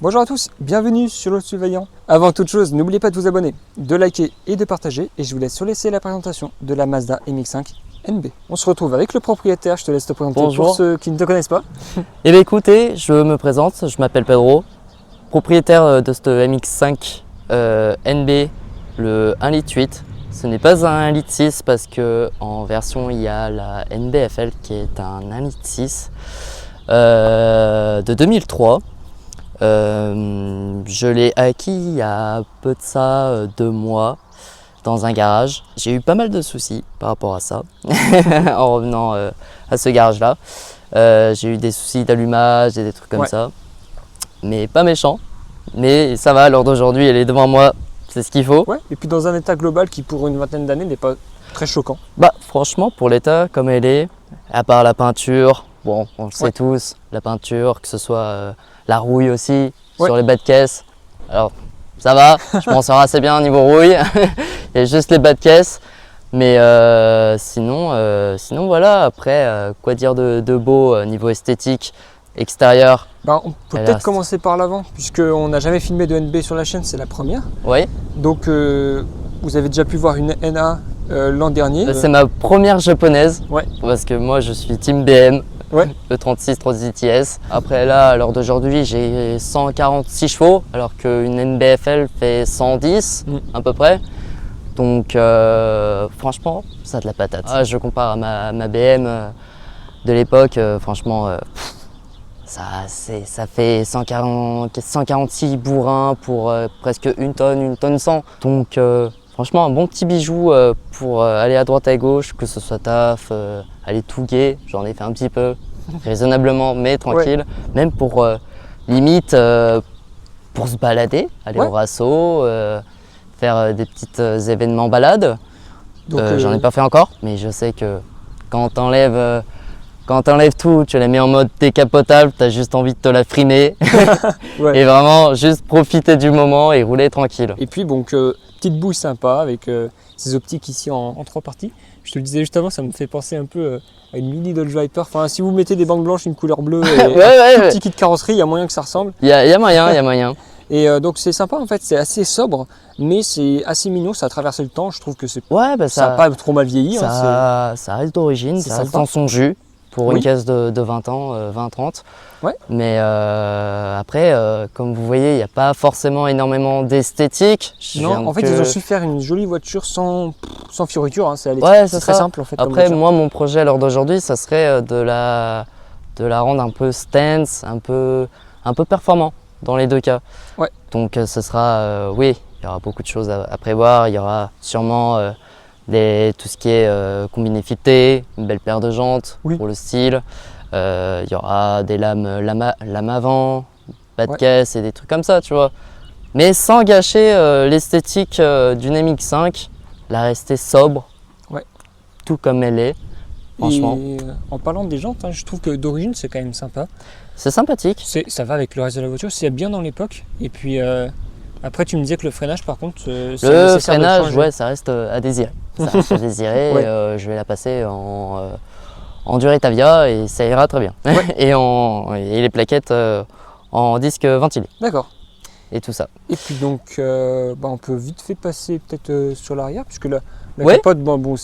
Bonjour à tous, bienvenue sur Le Surveillant. Avant toute chose, n'oubliez pas de vous abonner, de liker et de partager. Et je vous laisse laisser la présentation de la Mazda MX-5 NB. On se retrouve avec le propriétaire, je te laisse te présenter. Bonjour. Pour ceux qui ne te connaissent pas. Eh bien écoutez, je me présente, je m'appelle Pedro, propriétaire de cette MX-5 NB, le 1,8 litre. Ce n'est pas un 1,6 litre parce qu'en version il y a la NBFL qui est un 1,6 litre de 2003. Je l'ai acquis il y a peu de ça 2 mois dans un garage. J'ai eu pas mal de soucis par rapport à ça en revenant à ce garage là. J'ai eu des soucis d'allumage et des trucs comme ça, mais pas méchant. Mais ça va, à l'heure d'aujourd'hui elle est devant moi, c'est ce qu'il faut. Ouais. Et puis dans un état global qui pour une vingtaine d'années n'est pas très choquant. Bah franchement pour l'état comme elle est, à part la peinture, bon on le sait tous, la peinture, que ce soit la rouille aussi sur les bas de caisse. Alors ça va, je m'en sors assez bien au niveau rouille. Il y a juste les bas de caisse. Mais sinon voilà, après quoi dire de beau niveau esthétique, extérieur. On peut peut-être commencer par l'avant, puisqu'on n'a jamais filmé de NB sur la chaîne, c'est la première. Oui. Donc vous avez déjà pu voir une NA l'an dernier. C'est ma première japonaise, parce que moi je suis team BM. Le 36 TS. Après là, à l'heure d'aujourd'hui, j'ai 146 chevaux, alors qu'une NBFL fait 110 à peu près. Donc franchement, ça a de la patate. Je compare à ma BM de l'époque, franchement, ça fait 146 bourrins pour presque 1 tonne 100. Donc franchement, un bon petit bijou pour aller à droite à gauche, que ce soit taf, aller tout gai, j'en ai fait un petit peu, raisonnablement, mais tranquille. Même pour limite, pour se balader, aller au Rasso, faire des petits événements balades. J'en ai pas fait encore, mais je sais que quand t'enlèves tout, tu la mets en mode décapotable, tu as juste envie de te la frimer et vraiment juste profiter du moment et rouler tranquille. Et puis donc petite bouille sympa avec ces optiques ici en 3 parties. Je te le disais juste avant, ça me fait penser un peu à une mini Dodge Viper. Enfin, si vous mettez des bandes blanches, une couleur bleue et un petit kit carrosserie, il y a moyen que ça ressemble. Il y a moyen. Et donc c'est sympa en fait, c'est assez sobre, mais c'est assez mignon, ça a traversé le temps. Je trouve que c'est ça n'a pas trop mal vieilli. Ça reste d'origine, ça reste dans son jus. Pour une caisse de 20 ans, 20-30. Mais après, comme vous voyez, il n'y a pas forcément énormément d'esthétique. Non, en fait, ils ont su faire une jolie voiture sans fioriture. C'est très simple en fait. Après, moi, mon projet à l'heure d'aujourd'hui, ça serait de la rendre un peu stance, un peu performant dans les 2 cas. Donc, ce sera, il y aura beaucoup de choses à prévoir. Il y aura sûrement tout ce qui est combiné fité, une belle paire de jantes pour le style. Il y aura des lames avant, bas de caisse et des trucs comme ça, tu vois. Mais sans gâcher l'esthétique d'une MX-5, la rester sobre, tout comme elle est, franchement. Et en parlant des jantes, je trouve que d'origine c'est quand même sympa. C'est sympathique. Ça va avec le reste de la voiture, c'est bien dans l'époque. Et puis après tu me disais que le freinage par contre, le freinage, ça reste à désirer. Ça reste à désirer. Je vais la passer en durée Tavia et ça ira très bien. et les plaquettes en disque ventilé. D'accord. Et tout ça. Et puis donc, on peut vite fait passer peut-être sur l'arrière, puisque la capote,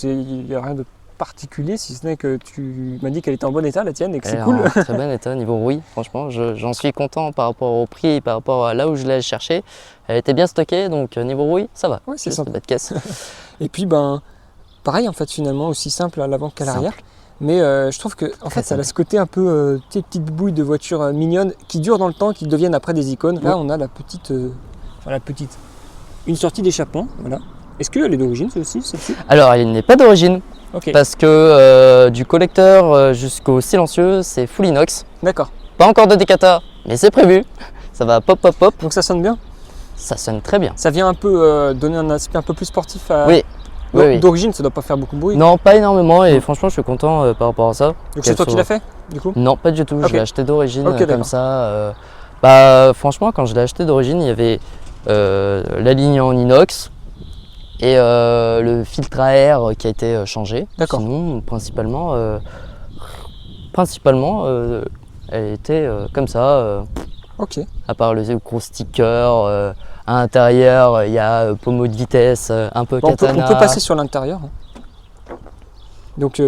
il n'y a rien de particulier, si ce n'est que tu m'as dit qu'elle était en bon état, la tienne, et que c'est cool. En très bon état, niveau rouille, franchement, j'en suis content par rapport au prix et par rapport à là où je l'ai cherché. Elle était bien stockée, donc niveau rouille, ça va. C'est sympa. Bas de caisse. Et puis, pareil, en fait, finalement, aussi simple à l'avant qu'à l'arrière. Mais je trouve que en fait, ça a ce côté un peu petite bouille de voiture mignonne qui dure dans le temps, qui deviennent après des icônes. Là, on a la petite, une sortie d'échappement. Voilà. Est-ce qu'elle est d'origine, celle-ci? Alors, elle n'est pas d'origine. Parce que du collecteur jusqu'au silencieux, c'est full inox. D'accord. Pas encore de décata, mais c'est prévu. Ça va pop. Donc ça sonne bien? Ça sonne très bien. Ça vient un peu donner un aspect un peu plus sportif à... Oui. D'origine, ça doit pas faire beaucoup de bruit. Non, pas énormément et franchement, je suis content par rapport à ça. Donc c'est toi qui l'as fait, du coup? Non, pas du tout. Je l'ai acheté d'origine comme ça. Franchement, quand je l'ai acheté d'origine, il y avait la ligne en inox et le filtre à air qui a été changé. D'accord. Sinon, principalement, elle était comme ça. Ok. À part le gros sticker, à l'intérieur, il y a pommeau de vitesse, un peu Bon, katana. on peut passer sur l'intérieur. Donc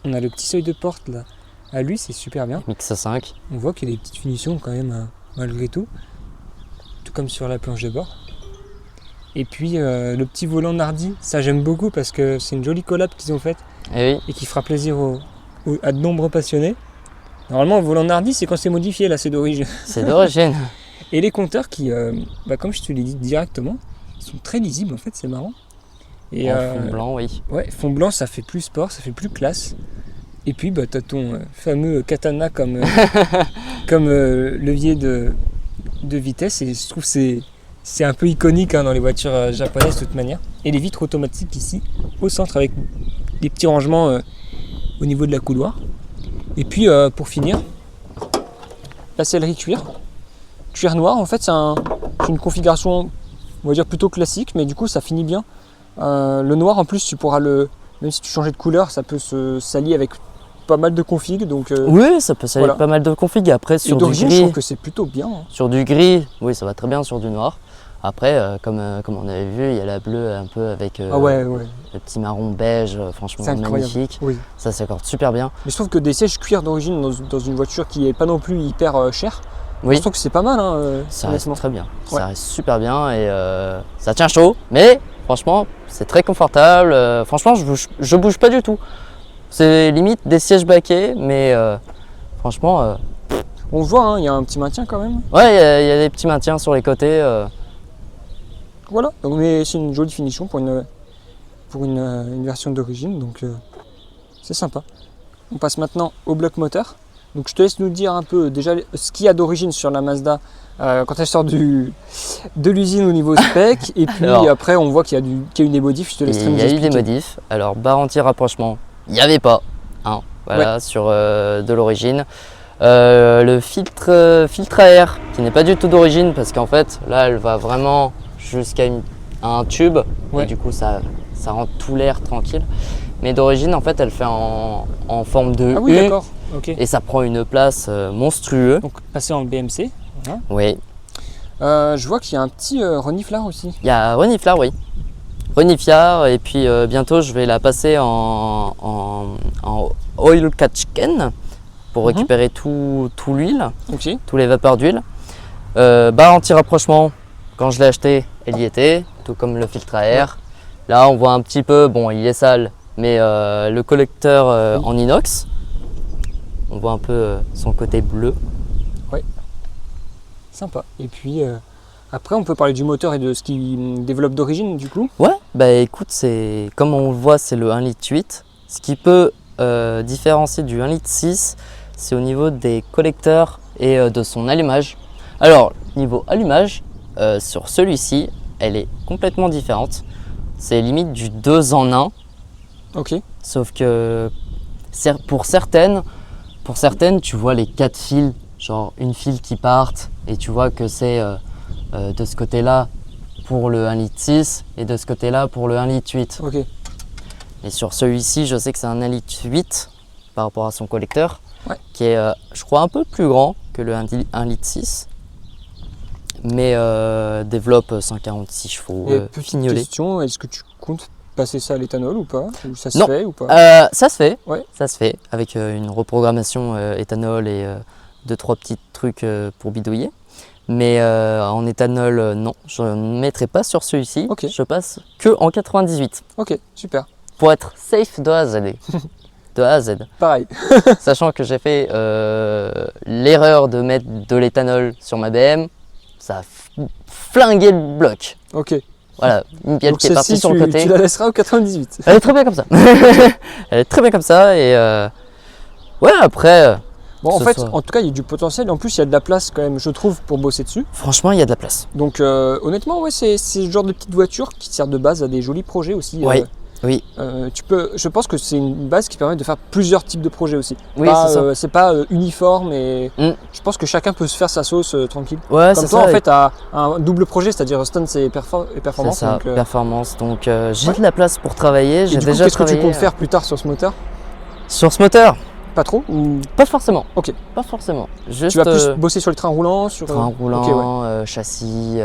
on a le petit seuil de porte là. À lui, c'est super bien. Mix 5. On voit qu'il y a des petites finitions quand même, malgré tout. Tout comme sur la planche de bord. Et puis le petit volant Nardi, ça j'aime beaucoup parce que c'est une jolie collab qu'ils ont faite Et oui, et qui fera plaisir à de nombreux passionnés. Normalement, le volant Nardi, c'est quand c'est modifié, là c'est d'origine. c'est d'origine. Et les compteurs qui, comme je te l'ai dit directement, ils sont très lisibles en fait, c'est marrant. Et En fond blanc, oui. ouais, fond blanc, ça fait plus sport, ça fait plus classe. Et puis tu as ton fameux katana comme, comme levier de vitesse, et je trouve que c'est un peu iconique dans les voitures japonaises de toute manière. Et les vitres automatiques ici, au centre, avec des petits rangements au niveau de la couloir. Et puis pour finir, la sellerie cuir. Cuir noir, en fait c'est une configuration, on va dire plutôt classique, mais du coup ça finit bien. Le noir en plus, tu pourras même si tu changeais de couleur, ça peut s'allier avec pas mal de configs. Donc, Oui, ça peut s'allier voilà. Pas mal de configs. Après, et sur du d'origine, je gris, trouve que c'est plutôt bien. sur du gris, oui, ça va très bien sur du noir. Après, comme on avait vu, il y a la bleue un peu avec Ah ouais. le petit marron beige, franchement C'est incroyable. magnifique. Oui. Ça s'accorde super bien. Mais je trouve que des sièges cuir d'origine dans une voiture qui est pas non plus hyper chère, Oui, je trouve que c'est pas mal, ça reste honnêtement. très bien. Ouais. Ça reste super bien et ça tient chaud, mais franchement, c'est très confortable. Franchement, je bouge pas du tout. C'est limite des sièges baquets, mais franchement, On voit, il y a un petit maintien quand même. ouais, il y a des petits maintiens sur les côtés. Voilà, donc, mais c'est une jolie finition pour une version d'origine, donc c'est sympa. On passe maintenant au bloc moteur. Donc je te laisse nous dire un peu déjà ce qu'il y a d'origine sur la Mazda quand elle sort de l'usine au niveau spec, et puis Alors, après on voit qu'il y a eu des modifs, je te laisserai Il nous y a eu des expliquer. modifs. Alors, barre anti-rapprochement, il n'y avait pas. Hein, voilà, sur de l'origine. Le filtre à air, qui n'est pas du tout d'origine, parce qu'en fait, là, elle va vraiment jusqu'à un tube. Ouais. Et du coup, ça rend tout l'air tranquille. Mais d'origine, en fait, elle fait en forme de Ah oui, U. d'accord, ok. Et ça prend une place monstrueuse. Donc passer en BMC. Voilà. Oui. Je vois qu'il y a un petit reniflard aussi. Il y a Reniflar, oui. Reniflar, et puis bientôt je vais la passer en oil catch can pour récupérer tout l'huile, Ok. tous les vapeurs d'huile. Barre anti-rapprochement, quand je l'ai acheté, elle y était, tout comme le filtre à air. Là on voit un petit peu, bon il est sale, mais le collecteur en inox, on voit un peu son côté bleu. Sympa. Et puis après on peut parler du moteur et de ce qu'il développe d'origine du coup. Ouais, bah écoute, comme on le voit, c'est le 1,8 litre. Ce qui peut différencier du 1,6 litre, c'est au niveau des collecteurs et de son allumage. Alors, niveau allumage, sur celui-ci, elle est complètement différente. C'est limite du 2 en 1, Ok. sauf que pour certaines, tu vois les 4 fils, genre une file qui partent, et tu vois que c'est de ce côté-là pour le 1,6 litre et de ce côté-là pour le 1,8 litre. Ok. Et sur celui-ci, je sais que c'est un 1,8 litre par rapport à son collecteur, Ouais. qui est, je crois, un peu plus grand que le 1,6 litre, mais développe 146 chevaux, Et petite fignolé. question, est-ce que tu comptes passer ça à l'éthanol ou pas? Ou ça se Non. fait ou pas? Ça se fait, Ouais. ça se fait, avec une reprogrammation éthanol et 2-3 petits trucs pour bidouiller. Mais en éthanol, non, je ne mettrai pas sur celui-ci. Ok. Je passe que en 98 Ok, super. pour être safe de A à Z. De A à Z. Pareil. Sachant que j'ai fait l'erreur de mettre de l'éthanol sur ma BM, ça a flingué le bloc. Ok. Voilà, une bielle Donc qui est partie celle-ci, sur le côté. tu la laisseras au 98. Elle est très bien comme ça. Elle est très bien comme ça et ouais, après, Bon, en Ce fait, soit- en tout cas, il y a du potentiel. En plus, il y a de la place quand même, je trouve, pour bosser dessus. franchement, il y a de la place. Donc, honnêtement, ouais, c'est le genre de petite voiture qui sert de base à des jolis projets aussi. Oui, oui. Je pense que c'est une base qui permet de faire plusieurs types de projets aussi. Oui, c'est ça. C'est pas uniforme et Mm. je pense que chacun peut se faire sa sauce tranquille. Ouais, Comme c'est toi, ça. en fait, à un double projet, c'est-à-dire stunts et C'est performance. ça, Donc, performance. Donc j'ai ouais. de la place pour travailler. et J'ai du coup, déjà qu'est-ce que tu travaillé comptes faire plus tard sur ce moteur? sur ce moteur. Pas trop ou... Pas forcément. Ok. Pas forcément. Juste, Tu vas plus bosser sur le train roulant, sur... train roulant, Ok, ouais. châssis,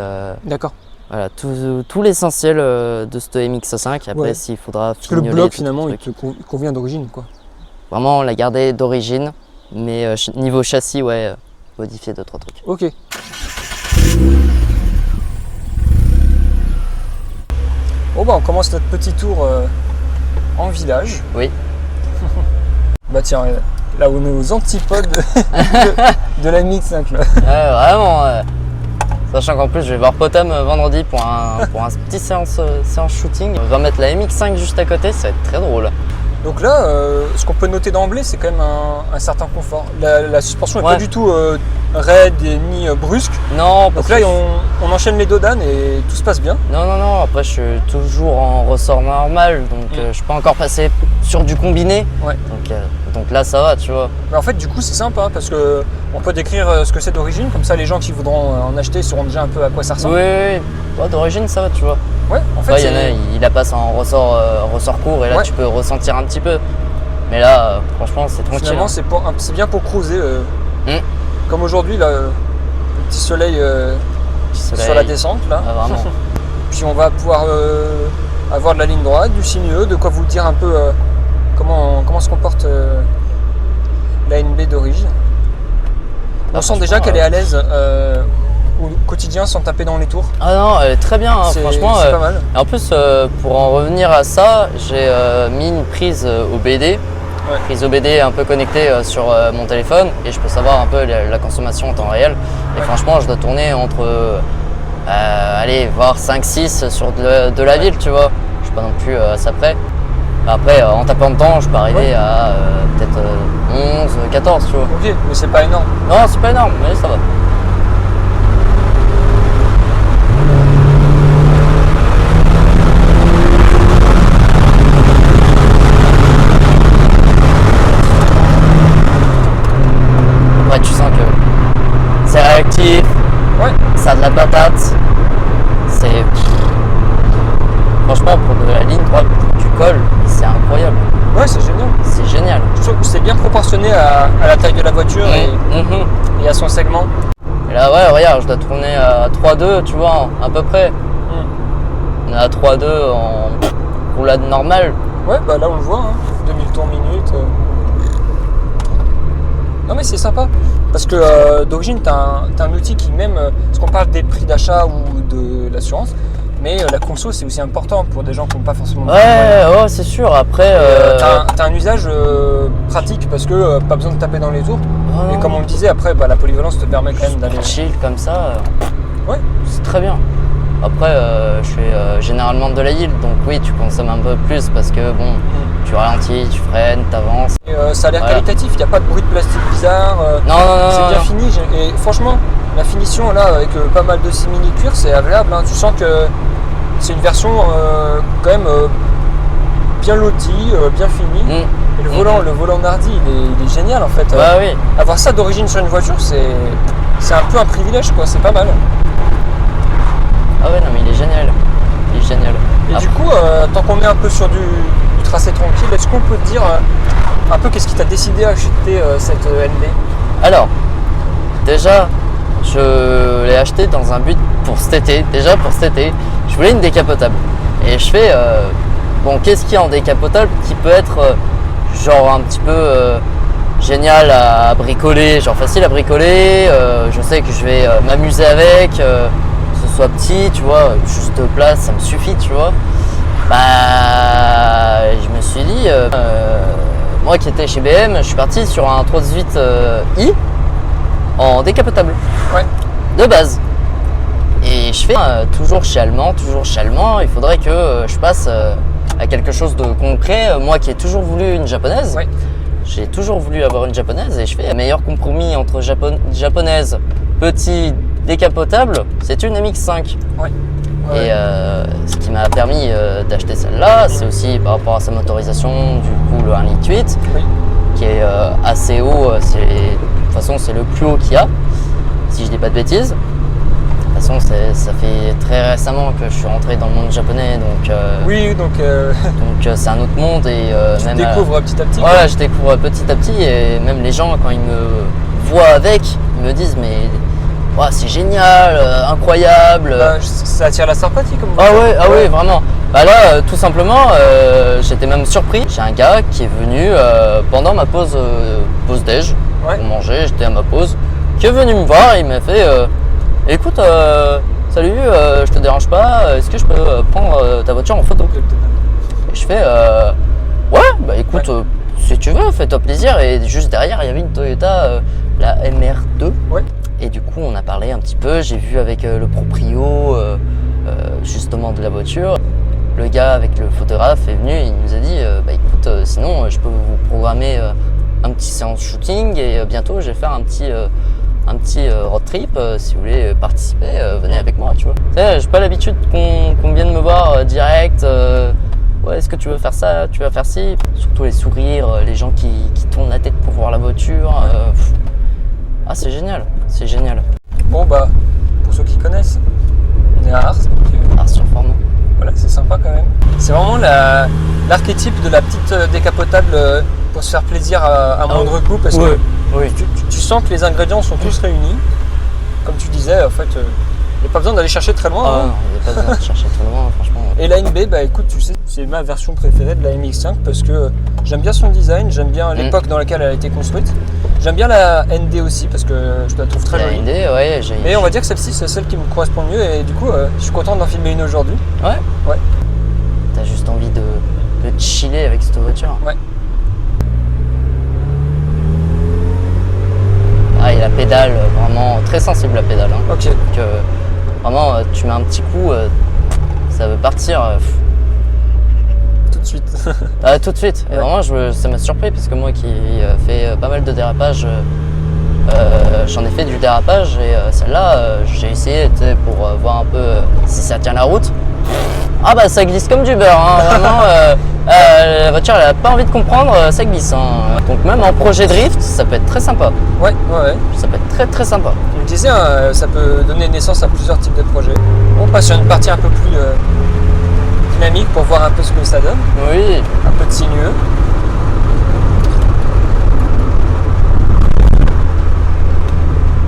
D'accord. voilà, tout l'essentiel de ce MX5. Après, Ouais. s'il faudra Parce que le fignoler bloc, tout finalement, il truc. te convient d'origine, quoi. Vraiment, on l'a gardé d'origine, mais niveau châssis, ouais, modifié 2-3 trucs. Ok. Bon bah on commence notre petit tour en village. Oui. Bah tiens, là on est aux antipodes de la MX5 là. Ouais, vraiment. Sachant qu'en plus, je vais voir Potam vendredi pour un petit séance shooting. On va mettre la MX5 juste à côté, ça va être très drôle. Donc là, ce qu'on peut noter d'emblée, c'est quand même un certain confort. La suspension n'est Ouais. pas du tout raide et ni brusque. Non, Donc parce là, que on enchaîne les dodanes et tout se passe bien. non, après je suis toujours en ressort normal, donc je peux encore passer sur du combiné. Ouais. Donc là, ça va, tu vois. Mais en fait, du coup, c'est sympa parce que on peut décrire ce que c'est d'origine, comme ça les gens qui voudront en acheter sauront déjà un peu à quoi ça ressemble. Oui. Ouais, d'origine, ça va, tu vois. Ouais, en fait, Après, il y en a, il la passe en ressort court et là, Ouais. tu peux ressentir un petit peu. Mais là, franchement, c'est tranquille. finalement, hein. c'est bien pour cruiser. Mm. Comme aujourd'hui, là, le petit soleil, Petit soleil. sur la descente, là. Ah, vraiment. Puis on va pouvoir avoir de la ligne droite, du sinueux, de quoi vous dire un peu comment se comporte la NB d'origine. On Ah, sent déjà franchement, qu'elle est à l'aise au quotidien sans taper dans les tours. Ah non, elle est très bien, hein, C'est franchement. c'est pas mal. Et en plus, pour en revenir à ça, j'ai mis une prise OBD. Ouais. Prise OBD un peu connectée sur mon téléphone et je peux savoir un peu la consommation en temps réel. Et Ouais. franchement, je dois tourner entre, allez, voire 5-6 sur de la ville, tu vois. Je suis pas non plus à ça près. Après, en tapant dedans, je peux arriver Ouais. à peut-être 11, 14, tu vois. Ok, mais c'est pas énorme. Non, c'est pas énorme, mais ça va. Après, tu sens que c'est réactif, Ouais. ça a de la patate. C'est. Franchement, pour de la ligne droite, du col, c'est incroyable. Ouais, c'est génial. C'est génial. Je trouve que c'est bien proportionné à la taille de la voiture Mhm. et à son segment. Et là, ouais, regarde, je dois tourner à 3,2, tu vois, à peu près. On est à 3,2 en roulade normale. Ouais, bah là on le voit, hein. 2000 tours minute. Non mais c'est sympa, parce que d'origine t'as un outil qui même, parce qu'on parle des prix d'achat ou de l'assurance, mais la conso c'est aussi important pour des gens qui n'ont pas forcément de moyens. Ouais, c'est sûr. Après, T'as un usage pratique parce que pas besoin de taper dans les tours. oh, Et comme on le disait, après la polyvalence te permet quand même d'aller... chill comme ça, Ouais. c'est très bien. Après, je fais généralement de la yield, donc oui, tu consommes un peu plus parce que bon, tu ralentis, tu freines, t'avances. Et, ça a l'air Voilà. qualitatif, il n'y a pas de bruit de plastique bizarre. Non, C'est bien non. fini et franchement la finition là avec pas mal de simili cuir c'est agréable, hein. Tu sens que c'est une version quand même bien lotie, bien finie. Et le volant Nardi il est génial en fait. Bah oui. Avoir ça d'origine sur une voiture c'est un peu un privilège quoi, c'est pas mal. Ah ouais, non, mais il est génial. Il est génial. Et du coup tant qu'on est un peu sur du tracé tranquille, est-ce qu'on peut te dire un peu qu'est-ce qui t'a décidé à acheter cette NB? Alors, déjà, je l'ai acheté dans un but pour cet été. Déjà pour cet été, je voulais une décapotable. Et je fais, bon, qu'est-ce qu'il y a en décapotable qui peut être genre un petit peu génial à bricoler, genre facile à bricoler. Je sais que je vais m'amuser avec, que ce soit petit, tu vois, juste place, ça me suffit, tu vois. Bah, je me suis dit, moi qui étais chez BM, je suis parti sur un 318i en décapotable. Ouais. De base. Et je fais toujours chez Allemand, il faudrait que je passe à quelque chose de concret. Moi qui ai toujours voulu une japonaise, Ouais. j'ai toujours voulu avoir une japonaise et je fais le meilleur compromis entre japonaise, petit, décapotable, c'est une MX5. Ouais. Et ce qui m'a permis d'acheter celle-là, c'est aussi par rapport à sa motorisation, du coup le 1,8 litre, Oui. qui est assez haut, de toute façon c'est le plus haut qu'il y a, si je dis pas de bêtises. toute façon, ça fait très récemment que je suis rentré dans le monde japonais, donc Oui, donc c'est un autre monde et tu même découvres petit à petit. voilà, je découvre petit à petit et même les gens quand ils me voient avec, ils me disent mais ouah, c'est génial, incroyable. Bah, ça attire la sympathie comme Ah voiture. ouais, ouais, vraiment. Bah là, tout simplement, j'étais même surpris. J'ai un gars qui est venu pendant ma pause déj Ouais. pour manger. J'étais à ma pause, qui est venu me voir et il m'a fait écoute, salut, je te dérange pas. Est-ce que je peux prendre ta voiture en photo? Et je fais ouais, bah écoute, Ouais. si tu veux, fais-toi plaisir. Et juste derrière, il y avait une Toyota, la MR2. Ouais. Et du coup, on a parlé un petit peu. J'ai vu avec le proprio justement de la voiture. Le gars avec le photographe est venu, il nous a dit bah écoute, sinon je peux vous programmer un petit séance shooting et bientôt je vais faire un petit road trip. Si vous voulez participer, venez avec moi, tu vois. Tu sais, j'ai pas l'habitude qu'on vienne me voir direct. Ouais, est-ce que tu veux faire ça, tu vas faire ci? Surtout les sourires, les gens qui tournent la tête pour voir la voiture. Ah, c'est génial, c'est génial. Bon bah, pour ceux qui connaissent, on est à Ars. Ars-sur-Forment. Voilà, c'est sympa quand même. C'est vraiment l'archétype de la petite décapotable pour se faire plaisir à moindre coût parce Ouais. que Oui. tu sens que les ingrédients sont tous réunis. Comme tu disais, en fait, il n'y a pas besoin d'aller chercher très loin. Ah hein. non, il n'y a pas besoin de chercher trop loin, franchement. Et la NB, bah écoute, tu sais, c'est ma version préférée de la MX5 parce que j'aime bien son design, j'aime bien l'époque dans laquelle elle a été construite. J'aime bien la ND aussi parce que je la trouve très La jolie. ND, ouais, j'ai. Mais on va dire que celle-ci, c'est celle qui me correspond le mieux et du coup, je suis content d'en filmer une aujourd'hui. Ouais. Ouais. T'as juste envie de chiller avec cette voiture. Ouais. Ah, et la pédale, vraiment très sensible la pédale. Hein. Ok. Donc, vraiment, tu mets un petit coup, ça veut partir. Tout de suite. Tout de suite. Et Ouais. vraiment, ça m'a surpris parce que moi qui fais pas mal de dérapage, j'en ai fait du dérapage et celle-là, j'ai essayé tu sais, pour voir un peu si ça tient la route. Ah bah ça glisse comme du beurre, hein. Vraiment. La voiture, elle a pas envie de comprendre, ça glisse. Hein. Donc même en projet drift, ça peut être très sympa. Ouais, ouais. Ça peut être très très sympa. Tu me disais, hein, ça peut donner naissance à plusieurs types de projets. On passe sur une partie un peu plus dynamique pour voir un peu ce que ça donne. Oui. Un peu de sinueux.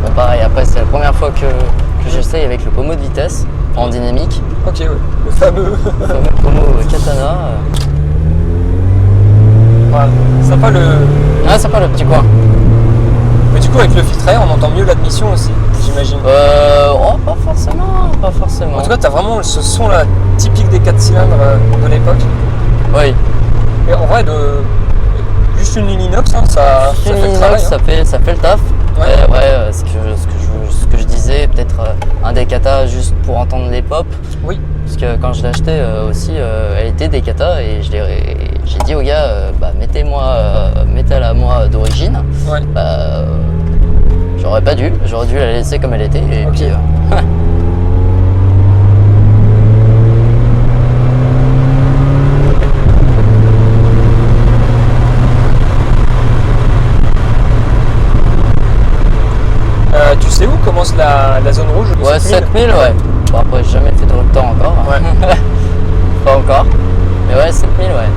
Bon pareil, après c'est la première fois que j'essaye avec le pommeau de vitesse en dynamique. Ok, ouais. Le fameux. Le fameux pommeau Katana. Voilà. Sympa le. Ah, sympa le petit coin. Mais du coup, avec le filtre air, on entend mieux l'admission aussi, j'imagine. Oh, pas forcément, pas forcément. En tout cas, t'as vraiment ce son là typique des 4 cylindres de l'époque. oui. Et en vrai, juste une ligne inox, hein, ça fait le travail. ça fait le taf. Ouais. Ouais, ce que je disais, peut-être un Decata juste pour entendre les pop. Oui. Parce que quand je l'ai acheté aussi, elle était Decata et j'ai dit au gars, bah, mettez-la moi d'origine. Ouais. Bah, j'aurais pas dû, j'aurais dû la laisser comme elle était. Et Ok. puis, Tu sais où commence la zone rouge? ouais, 7000? 7000, ouais. Bon, après, j'ai jamais fait de temps encore. Ouais. Pas encore. Mais ouais, 7000, ouais.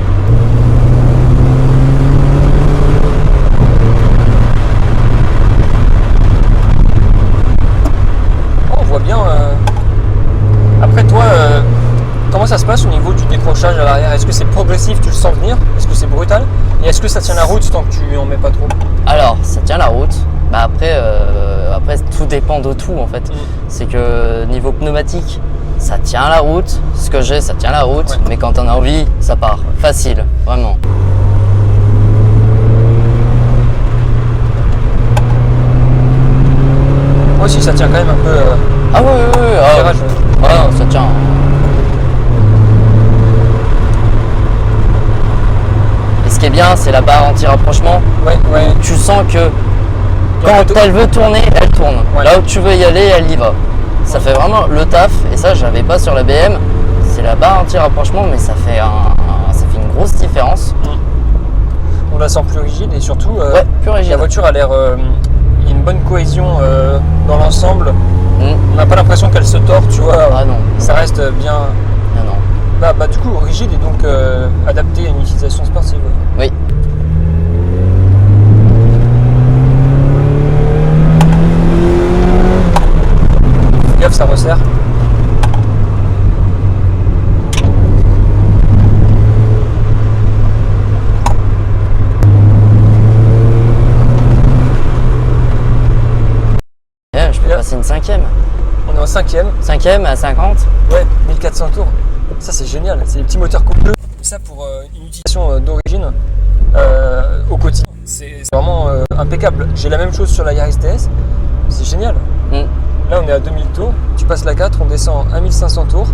Oh, on voit bien. Après toi, comment ça se passe au niveau du décrochage à l'arrière? Est-ce que c'est progressif, tu le sens venir? Est-ce que c'est brutal? Et est-ce que ça tient la route tant que tu en mets pas trop? Alors, ça tient la route. Bah après, tout dépend de tout en fait. C'est que niveau pneumatique, ça tient la route. Ce que j'ai, ça tient la route. Ouais. Mais quand on a envie, ça part. Facile, vraiment. Moi aussi, ça tient quand même un peu. Ah oui. Ah, Virage, ouais, non, ça tient. Et ce qui est bien, c'est la barre anti-rapprochement. Ouais. Tu sens que Il y a un quand peu de- elle veut tourner, elle tourne. Ouais. Là où tu veux y aller, elle y va. Ça fait vraiment le taf. Et ça, je l'avais pas sur la BM. C'est la barre anti-rapprochement, mais ça fait une grosse différence. On la sent plus rigide et surtout, Ouais, plus rigide. la voiture a l'air. Il y a une bonne cohésion dans l'ensemble. On n'a pas l'impression qu'elle se tord, tu vois. Ah non. Ça reste bien. Ah non. Bah, du coup, rigide et donc adapté à une utilisation sportive. Ouais. Oui. Gaffe, ça resserre. Je peux passer une 5e. On est en 5e. 5e à 50. Ouais, 1400 tours. Ça, c'est génial. C'est des petits moteurs coupleux. Ça, pour une utilisation d'origine au quotidien, c'est vraiment impeccable. J'ai la même chose sur la Yaris TS. C'est génial. Là, on est à 2000 tours. Tu passes la 4, on descend à 1500 tours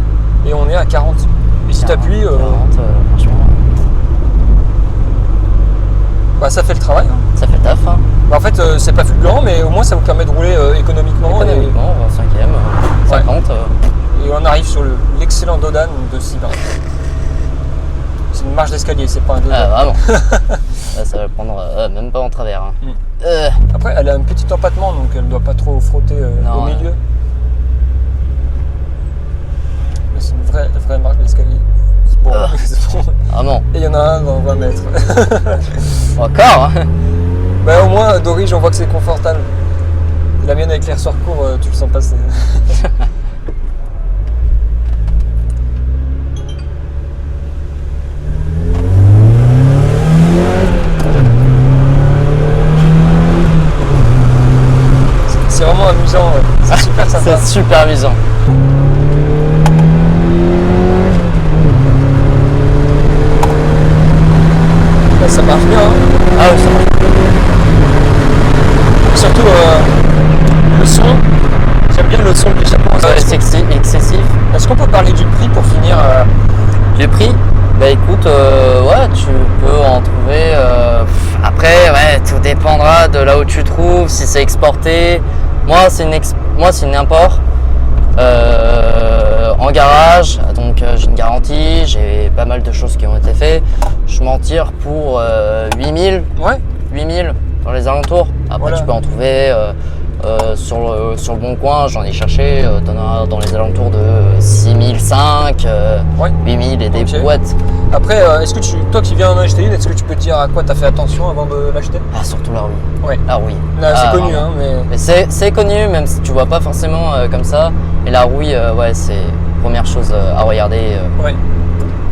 et on est à 40. Et si tu appuies, franchement, bah, ça fait le travail. Hein. ça fait le taf. Hein. Bah, en fait, c'est pas fulgurant, mais au moins, ça vous permet de rouler économiquement. Économiquement, on va en 5e, 50. Et on arrive sur l'excellent Dodan de Sibin. C'est une marche d'escalier, c'est pas un Dodan. Ah, vraiment. Là, ça va le prendre même pas en travers. Hein. Après, elle a un petit empattement, donc elle ne doit pas trop frotter au milieu. Mais c'est une vraie marche d'escalier. C'est bon. Ah non. Et il y en a un dans 20 mètres. Encore hein. Bah, au moins, d'origine, on voit que c'est confortable. La mienne avec les ressorts courts, tu le sens passer. C'est vraiment amusant, c'est super sympa. C'est super amusant. Là, ça marche bien. Hein. Ah oui, ça marche. Surtout le son. J'aime bien le son de l'échappement. C'est excessif. Est-ce qu'on peut parler du prix pour finir Du prix, bah écoute, ouais, tu peux en trouver. Après, ouais, tout dépendra de là où tu trouves, si c'est exporté. Moi, c'est une import en garage, donc j'ai une garantie, j'ai pas mal de choses qui ont été faites. Je m'en tire pour 8000. Ouais. 8000 dans les alentours. Après, voilà. Tu peux en trouver sur le bon coin, j'en ai cherché, t'en as dans les alentours de 6005, Ouais. 8000 et des brouettes. Après, est-ce que toi qui viens en acheter une, est-ce que tu peux dire à quoi tu as fait attention avant de l'acheter? Ah, surtout la rouille. Ouais. La rouille. Là, c'est connu, vraiment. hein, mais. C'est connu, même si tu vois pas forcément comme ça. Et la rouille, ouais, c'est première chose à regarder. Ouais.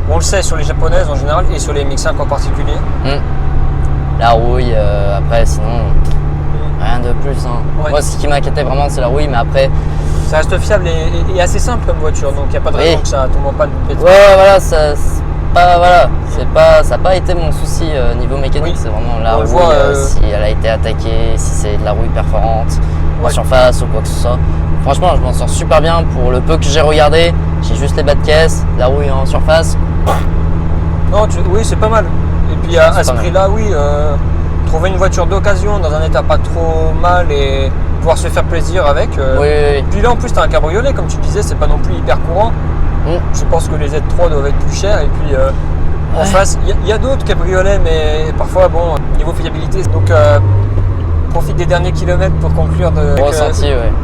On le sait sur les japonaises en général et sur les MX5 en particulier. La rouille, après, sinon, rien de plus. Hein. Ouais. Moi, ce qui m'inquiétait vraiment, c'est la rouille, mais après. Ça reste fiable et assez simple comme voiture, donc il n'y a pas de raison que ça tombe en panne. Ouais, voilà, ça n'a pas été mon souci niveau mécanique, c'est vraiment la rouille, si elle a été attaquée, si c'est de la rouille perforante, en surface ou quoi que ce soit. Franchement, je m'en sors super bien pour le peu que j'ai regardé. J'ai juste les bas de caisse, la rouille en surface. Non, oui, c'est pas mal. Et puis à ce prix-là, oui, trouver une voiture d'occasion dans un état pas trop mal et pouvoir se faire plaisir avec. Oui. Puis là, en plus, tu as un cabriolet, comme tu disais, c'est pas non plus hyper courant. Je pense que les Z3 doivent être plus chers. Et puis en face, il y a d'autres cabriolets, mais parfois, bon, niveau fiabilité. Donc, profite des derniers kilomètres pour conclure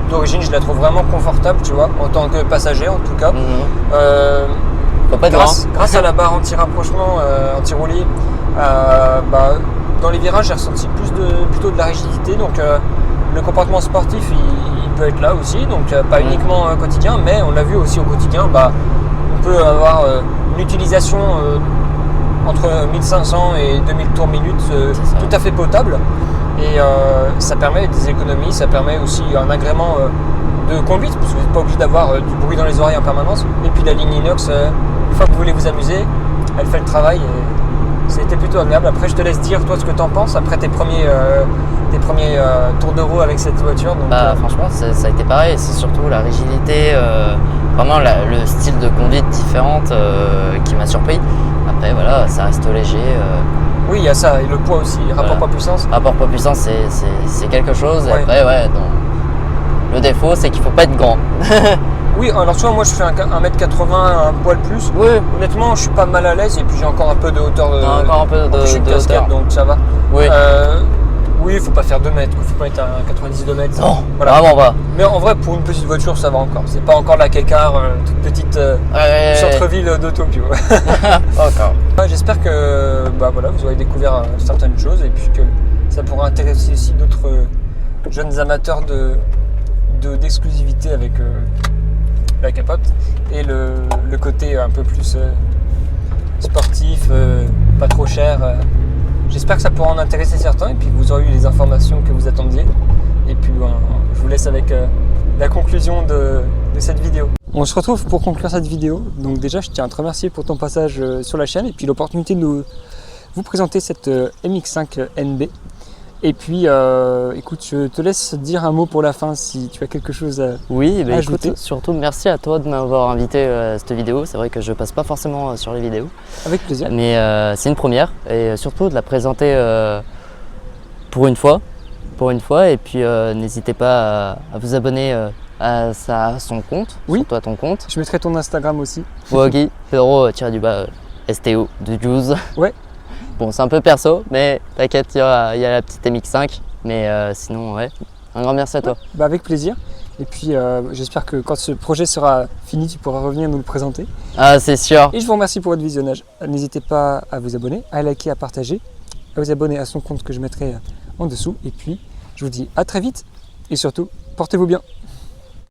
d'origine. Je la trouve vraiment confortable, tu vois, en tant que passager en tout cas. Faut pas grâce à la barre anti-rapprochement, anti-roulis, dans les virages, j'ai ressenti plutôt de la rigidité. Donc, le comportement sportif, il peut être là aussi. Donc, pas uniquement quotidien, mais on l'a vu aussi au quotidien. On peut avoir une utilisation entre 1500 et 2000 tours minute tout à fait potable. Et ça permet des économies, ça permet aussi un agrément de conduite, parce que vous n'êtes pas obligé d'avoir du bruit dans les oreilles en permanence. Et puis la ligne inox, une fois que vous voulez vous amuser, elle fait le travail et c'était plutôt agréable. Après, je te laisse dire toi ce que tu en penses après tes premiers tours de roue avec cette voiture. Donc, franchement, ça a été pareil, c'est surtout la rigidité, vraiment le style de conduite différente qui m'a surpris. Après, voilà, ça reste léger. Oui, il y a ça, et le poids aussi, rapport poids-puissance. Rapport poids-puissance, c'est quelque chose. Et après, le défaut, c'est qu'il ne faut pas être grand. Oui, alors tu vois, moi je fais 1m80, un poil plus. Oui. Honnêtement, je suis pas mal à l'aise et puis j'ai encore un peu de hauteur. Encore un peu de casquette, donc ça va. Oui. Oui, Oui, il faut pas faire 2 mètres, il faut pas être à 92 mètres. Non, Voilà. vraiment pas. Mais en vrai, pour une petite voiture, ça va encore. C'est pas encore la Kekar, toute petite Ouais. centre-ville de Tokyo. Encore. Ouais, j'espère que voilà, vous aurez découvert certaines choses et puis que ça pourra intéresser aussi d'autres jeunes amateurs d'exclusivité avec la capote et le côté un peu plus sportif, pas trop cher. J'espère que ça pourra en intéresser certains et puis que vous aurez eu les informations que vous attendiez. Et puis je vous laisse avec la conclusion de cette vidéo. On se retrouve pour conclure cette vidéo. Donc déjà, je tiens à te remercier pour ton passage sur la chaîne et puis l'opportunité de vous présenter cette MX5 NB. Et puis, écoute, je te laisse dire un mot pour la fin si tu as quelque chose à Oui, bah, ajouter. écoute, surtout merci à toi de m'avoir invité à cette vidéo. C'est vrai que je passe pas forcément sur les vidéos, Avec plaisir. mais c'est une première et surtout de la présenter pour une fois. Et puis n'hésitez pas à vous abonner à son compte, Oui. surtout à ton compte. Je mettrai ton Instagram aussi. Woggy, Pedro STO de Juice. Ouais. Bon, c'est un peu perso, mais t'inquiète, il y a la petite MX5. Mais sinon, ouais, un grand merci à toi. Avec plaisir. Et puis, j'espère que quand ce projet sera fini, tu pourras revenir nous le présenter. Ah, c'est sûr. Et je vous remercie pour votre visionnage. N'hésitez pas à vous abonner, à liker, à partager, à vous abonner à son compte que je mettrai en dessous. Et puis, je vous dis à très vite et surtout, portez-vous bien.